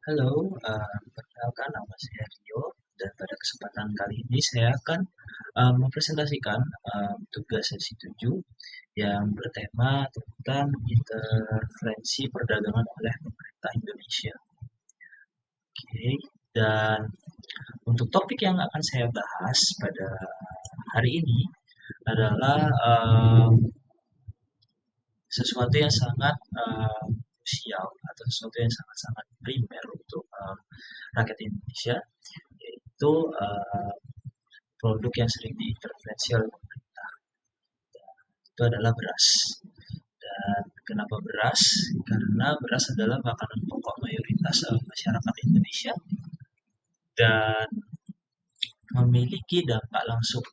Halo, perkenalkan nama saya Rio dan pada kesempatan kali ini saya akan mempresentasikan tugas sesi 7 yang bertema tentang intervensi perdagangan oleh pemerintah Indonesia. Oke, dan untuk topik yang akan saya bahas pada hari ini adalah sesuatu yang sangat krusial atau sesuatu yang sangat-sangat primer untuk rakyat Indonesia, yaitu produk yang sering diintervensi oleh pemerintah. Itu adalah beras. Dan kenapa beras? Karena beras adalah makanan pokok mayoritas masyarakat Indonesia dan memiliki dampak langsung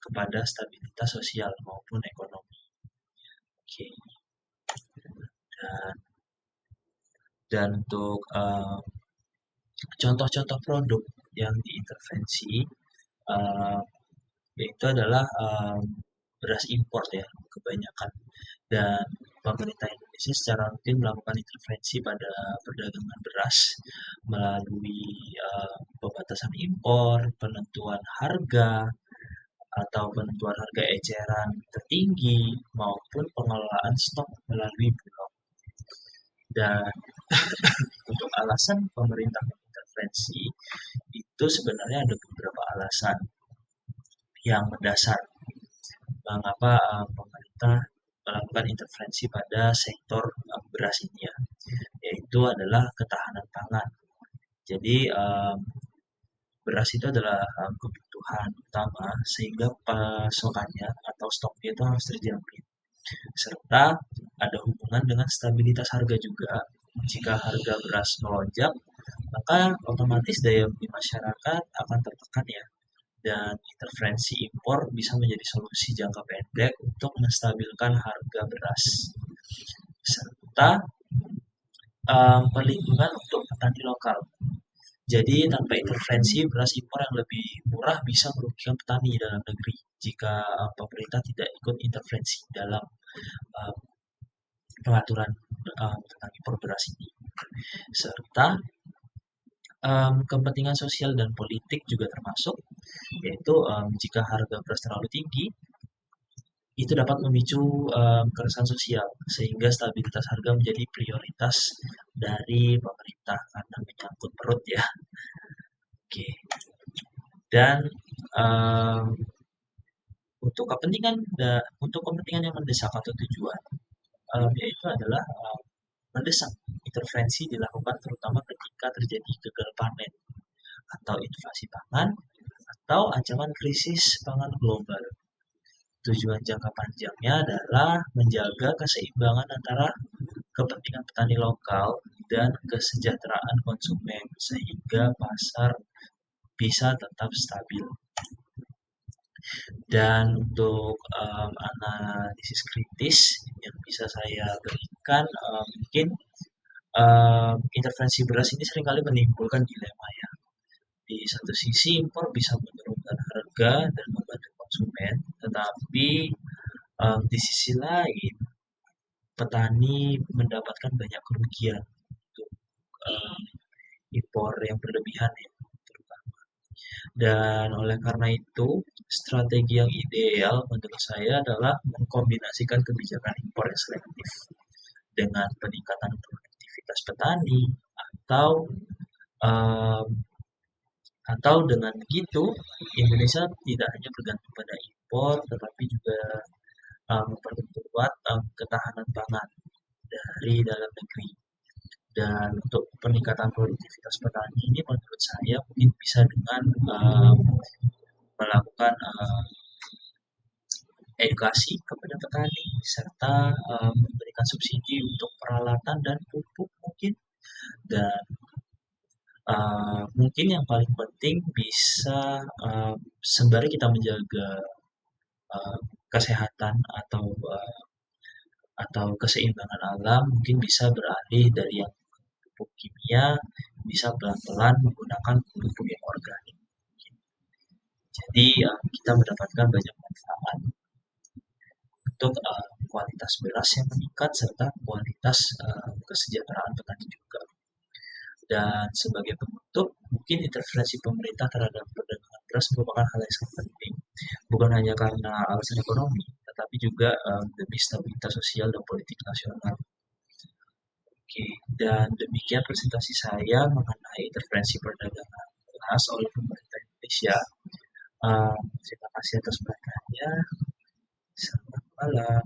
kepada stabilitas sosial maupun ekonomi. Oke. Dan, dan untuk contoh-contoh produk yang diintervensi uh, yaitu adalah beras impor ya kebanyakan, dan pemerintah Indonesia secara rutin melakukan intervensi pada perdagangan beras melalui pembatasan impor, penentuan harga atau penentuan harga eceran tertinggi maupun pengelolaan stok melalui bulog. Dan untuk alasan pemerintah mengintervensi itu sebenarnya ada beberapa alasan yang mendasar mengapa pemerintah melakukan intervensi pada sektor beras ini ya, yaitu adalah ketahanan pangan. Jadi beras itu adalah kebutuhan utama sehingga pasokannya atau stoknya itu harus terjamin. Serta ada hubungan dengan stabilitas harga juga. Jika harga beras melonjak, maka otomatis daya beli masyarakat akan tertekan ya. Dan intervensi impor bisa menjadi solusi jangka pendek untuk menstabilkan harga beras. Serta perlindungan untuk petani lokal. Jadi tanpa intervensi, beras impor yang lebih murah bisa merugikan petani dalam negeri jika pemerintah tidak ikut intervensi dalam uh, pengaturan tentang impor beras ini. Serta kepentingan sosial dan politik juga termasuk, yaitu jika harga beras terlalu tinggi, itu dapat memicu keresahan sosial sehingga stabilitas harga menjadi prioritas dari pemerintah karena menyangkut perut ya. Oke. Dan um, untuk kepentingan yang mendesak atau tujuan, yaitu adalah mendesak intervensi dilakukan terutama ketika terjadi gagal panen atau inflasi pangan atau ancaman krisis pangan global. Tujuan jangka panjangnya adalah menjaga keseimbangan antara kepentingan petani lokal dan kesejahteraan konsumen sehingga pasar bisa tetap stabil. Dan untuk analisis kritis yang bisa saya berikan, mungkin intervensi beras ini seringkali menimbulkan dilema ya. Di satu sisi impor bisa menurunkan harga dan membantu konsumen, tetapi di sisi lain petani mendapatkan banyak kerugian untuk um, impor yang berlebihan ya, terutama. Dan oleh karena itu, strategi yang ideal menurut saya adalah mengkombinasikan kebijakan impor yang selektif dengan peningkatan produktivitas petani atau um, atau dengan begitu Indonesia tidak hanya bergantung pada impor tetapi juga memperkuat ketahanan pangan dari dalam negeri. Dan untuk peningkatan produktivitas petani ini menurut saya mungkin bisa dengan melakukan edukasi kepada petani serta memberikan subsidi untuk peralatan dan pupuk mungkin. Dan mungkin yang paling penting bisa sembari kita menjaga uh, kesehatan atau keseimbangan alam, mungkin bisa beralih dari yang pupuk kimia, bisa pelan-pelan menggunakan pupuk yang organik. Jadi kita mendapatkan banyak manfaat untuk kualitas beras yang meningkat serta kualitas kesejahteraan petani juga. Dan sebagai penutup, mungkin intervensi pemerintah terhadap perdagangan beras merupakan hal yang sangat penting, bukan hanya karena alasan ekonomi, tetapi juga demi stabilitas sosial dan politik nasional. Oke, dan demikian presentasi saya mengenai intervensi perdagangan beras oleh pemerintah Indonesia. Terima kasih atas perhatiannya. Selamat malam.